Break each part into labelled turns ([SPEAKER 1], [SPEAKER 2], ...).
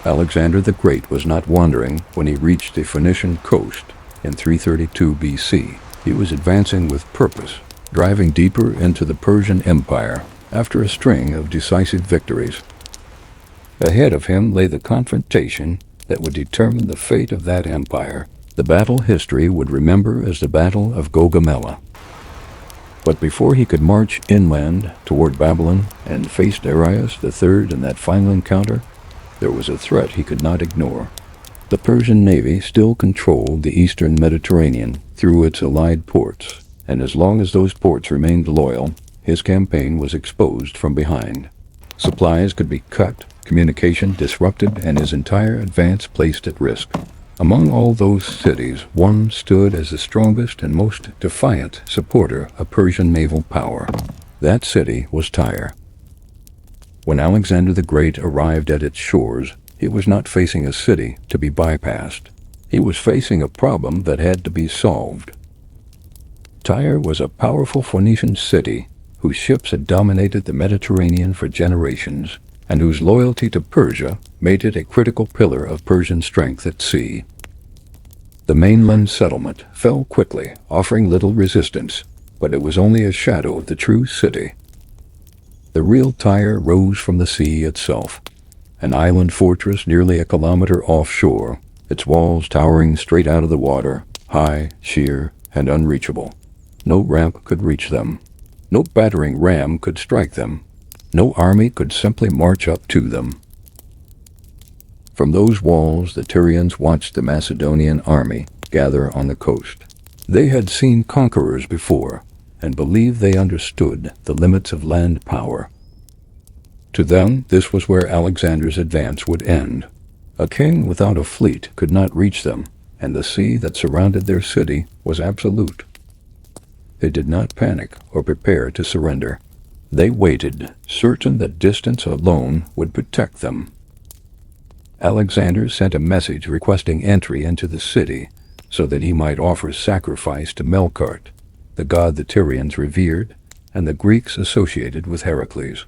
[SPEAKER 1] Alexander the Great was not wandering when he reached the Phoenician coast in 332 BC. He was advancing with purpose, driving deeper into the Persian Empire after a string of decisive victories. Ahead of him lay the confrontation that would determine the fate of that empire, the battle history would remember as the Battle of Gaugamela. But before he could march inland toward Babylon and face Darius III in that final encounter, there was a threat he could not ignore. The Persian navy still controlled the eastern Mediterranean through its allied ports, and as long as those ports remained loyal, his campaign was exposed from behind. Supplies could be cut, communication disrupted, and his entire advance placed at risk. Among all those cities, one stood as the strongest and most defiant supporter of Persian naval power. That city was Tyre. When Alexander the Great arrived at its shores, he was not facing a city to be bypassed. He was facing a problem that had to be solved. Tyre was a powerful Phoenician city whose ships had dominated the Mediterranean for generations, and whose loyalty to Persia made it a critical pillar of Persian strength at sea. The mainland settlement fell quickly, offering little resistance, but it was only a shadow of the true city. The real Tyre rose from the sea itself, an island fortress nearly a kilometer offshore, its walls towering straight out of the water, high, sheer, and unreachable. No ramp could reach them. No battering ram could strike them. No army could simply march up to them. From those walls, the Tyrians watched the Macedonian army gather on the coast. They had seen conquerors before, and believed they understood the limits of land power. To them, this was where Alexander's advance would end. A king without a fleet could not reach them, and the sea that surrounded their city was absolute. They did not panic or prepare to surrender. They waited, certain that distance alone would protect them. Alexander sent a message requesting entry into the city so that he might offer sacrifice to Melkart, the god the Tyrians revered, and the Greeks associated with Heracles.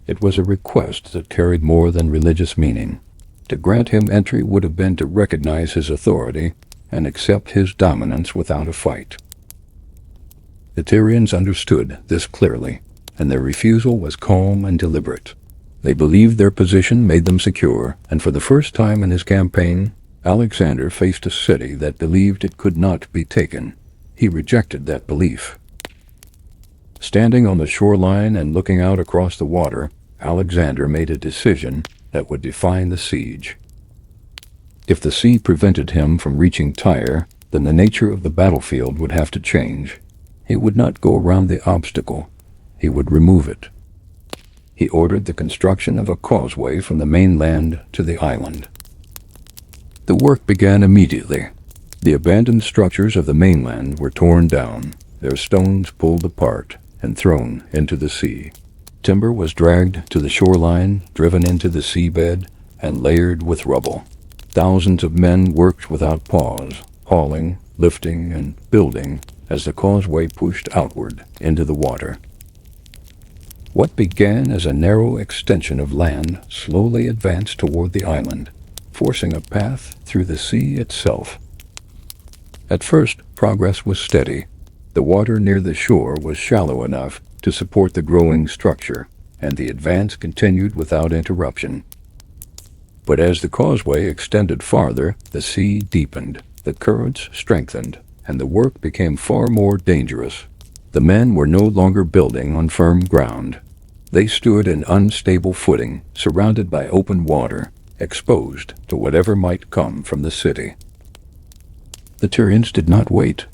[SPEAKER 1] It was a request that carried more than religious meaning. To grant him entry would have been to recognize his authority and accept his dominance without a fight. The Tyrians understood this clearly, and their refusal was calm and deliberate. They believed their position made them secure, and for the first time in his campaign, Alexander faced a city that believed it could not be taken. He rejected that belief. Standing on the shoreline and looking out across the water, Alexander made a decision that would define the siege. If the sea prevented him from reaching Tyre, then the nature of the battlefield would have to change. He would not go around the obstacle. He would remove it. He ordered the construction of a causeway from the mainland to the island. The work began immediately. The abandoned structures of the mainland were torn down, their stones pulled apart and thrown into the sea. Timber was dragged to the shoreline, driven into the seabed, and layered with rubble. Thousands of men worked without pause, hauling, lifting, and building as the causeway pushed outward into the water. What began as a narrow extension of land slowly advanced toward the island, forcing a path through the sea itself. At first, progress was steady. The water near the shore was shallow enough to support the growing structure, and the advance continued without interruption. But as the causeway extended farther, the sea deepened, the currents strengthened, and the work became far more dangerous. The men were no longer building on firm ground. They stood in unstable footing, surrounded by open water, exposed to whatever might come from the city. The Tyrians did not wait.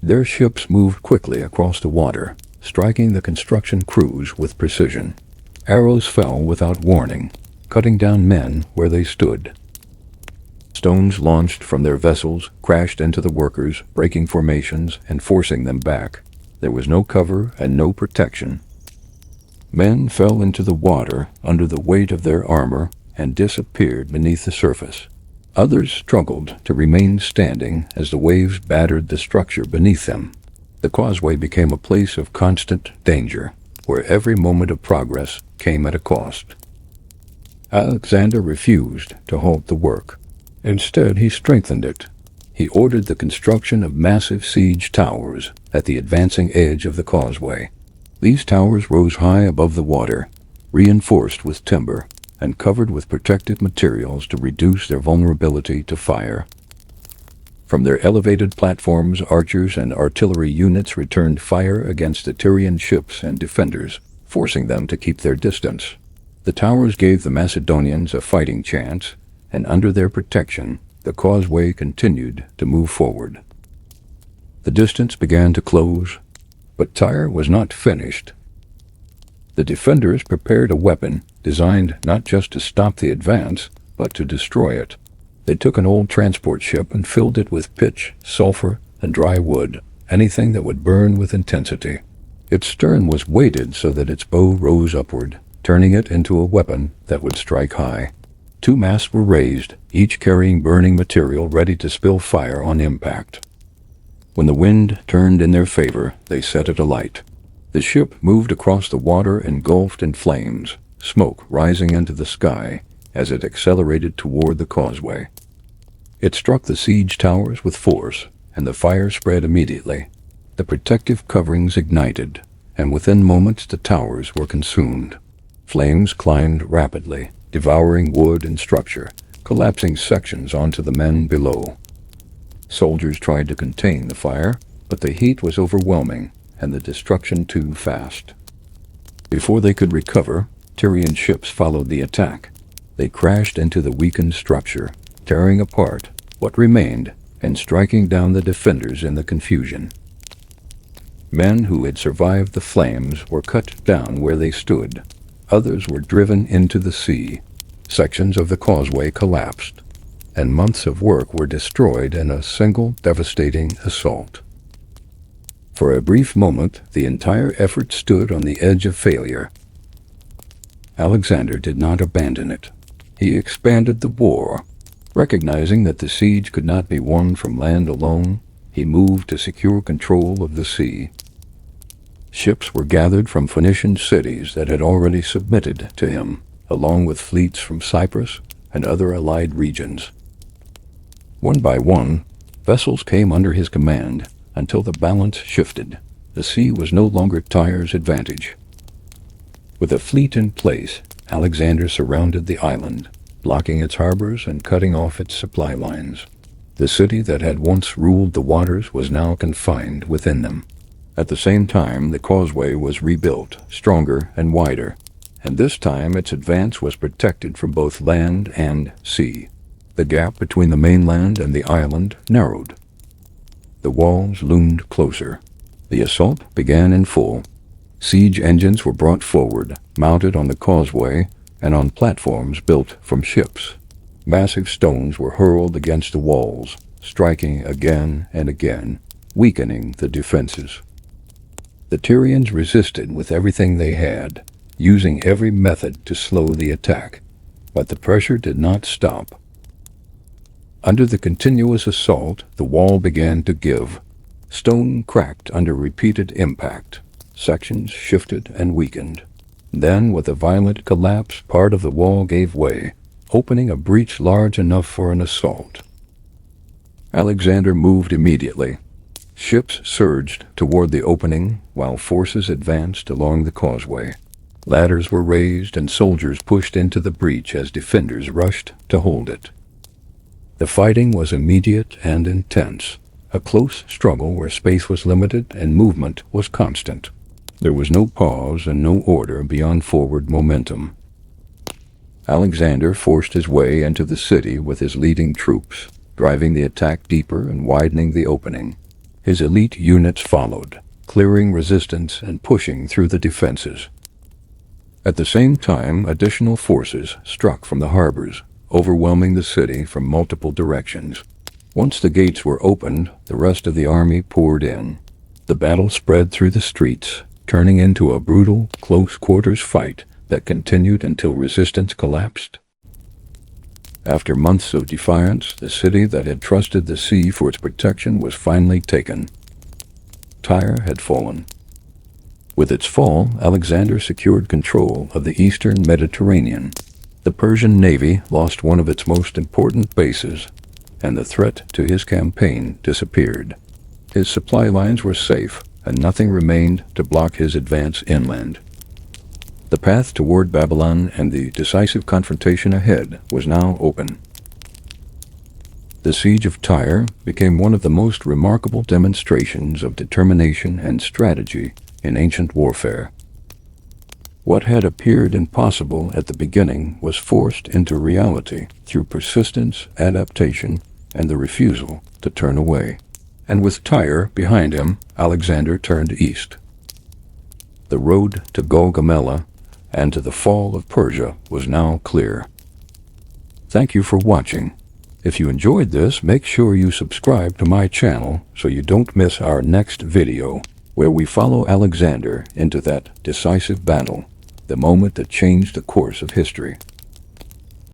[SPEAKER 1] Their ships moved quickly across the water, striking the construction crews with precision. Arrows fell without warning, cutting down men where they stood. Stones launched from their vessels crashed into the workers, breaking formations and forcing them back. There was no cover and no protection. Men fell into the water under the weight of their armor and disappeared beneath the surface. Others struggled to remain standing as the waves battered the structure beneath them. The causeway became a place of constant danger, where every moment of progress came at a cost. Alexander refused to halt the work. Instead, he strengthened it. He ordered the construction of massive siege towers at the advancing edge of the causeway. These towers rose high above the water, reinforced with timber, and covered with protective materials to reduce their vulnerability to fire. From their elevated platforms, archers and artillery units returned fire against the Tyrian ships and defenders, forcing them to keep their distance. The towers gave the Macedonians a fighting chance, and under their protection, the causeway continued to move forward. The distance began to close, but Tyre was not finished. The defenders prepared a weapon designed not just to stop the advance, but to destroy it. They took an old transport ship and filled it with pitch, sulfur, and dry wood, anything that would burn with intensity. Its stern was weighted so that its bow rose upward, turning it into a weapon that would strike high. 2 masts were raised, each carrying burning material ready to spill fire on impact. When the wind turned in their favor, they set it alight. The ship moved across the water engulfed in flames, smoke rising into the sky as it accelerated toward the causeway. It struck the siege towers with force, and the fire spread immediately. The protective coverings ignited, and within moments the towers were consumed. Flames climbed rapidly, devouring wood and structure, collapsing sections onto the men below. Soldiers tried to contain the fire, but the heat was overwhelming, and the destruction too fast. Before they could recover, Tyrian ships followed the attack. They crashed into the weakened structure, tearing apart what remained and striking down the defenders in the confusion. Men who had survived the flames were cut down where they stood. Others were driven into the sea. Sections of the causeway collapsed, and months of work were destroyed in a single devastating assault. For a brief moment, the entire effort stood on the edge of failure. Alexander did not abandon it. He expanded the war. Recognizing that the siege could not be won from land alone, he moved to secure control of the sea. Ships were gathered from Phoenician cities that had already submitted to him, along with fleets from Cyprus and other allied regions. One by one, vessels came under his command until the balance shifted. The sea was no longer Tyre's advantage. With a fleet in place, Alexander surrounded the island, blocking its harbors and cutting off its supply lines. The city that had once ruled the waters was now confined within them. At the same time, the causeway was rebuilt, stronger and wider, and this time its advance was protected from both land and sea. The gap between the mainland and the island narrowed. The walls loomed closer. The assault began in full. Siege engines were brought forward, mounted on the causeway and on platforms built from ships. Massive stones were hurled against the walls, striking again and again, weakening the defenses. The Tyrians resisted with everything they had, using every method to slow the attack, but the pressure did not stop. Under the continuous assault, the wall began to give. Stone cracked under repeated impact. Sections shifted and weakened. Then, with a violent collapse, part of the wall gave way, opening a breach large enough for an assault. Alexander moved immediately. Ships surged toward the opening, while forces advanced along the causeway. Ladders were raised and soldiers pushed into the breach as defenders rushed to hold it. The fighting was immediate and intense, a close struggle where space was limited and movement was constant. There was no pause and no order beyond forward momentum. Alexander forced his way into the city with his leading troops, driving the attack deeper and widening the opening. His elite units followed, clearing resistance and pushing through the defenses. At the same time, additional forces struck from the harbors, overwhelming the city from multiple directions. Once the gates were opened, the rest of the army poured in. The battle spread through the streets, turning into a brutal, close-quarters fight that continued until resistance collapsed. After months of defiance, the city that had trusted the sea for its protection was finally taken. Tyre had fallen. With its fall, Alexander secured control of the eastern Mediterranean. The Persian navy lost one of its most important bases, and the threat to his campaign disappeared. His supply lines were safe, and nothing remained to block his advance inland. The path toward Babylon and the decisive confrontation ahead was now open. The Siege of Tyre became one of the most remarkable demonstrations of determination and strategy in ancient warfare. What had appeared impossible at the beginning was forced into reality through persistence, adaptation, and the refusal to turn away. And with Tyre behind him, Alexander turned east. The road to Gaugamela and to the fall of Persia was now clear. Thank you for watching. If you enjoyed this, make sure you subscribe to my channel so you don't miss our next video, where we follow Alexander into that decisive battle, the moment that changed the course of history.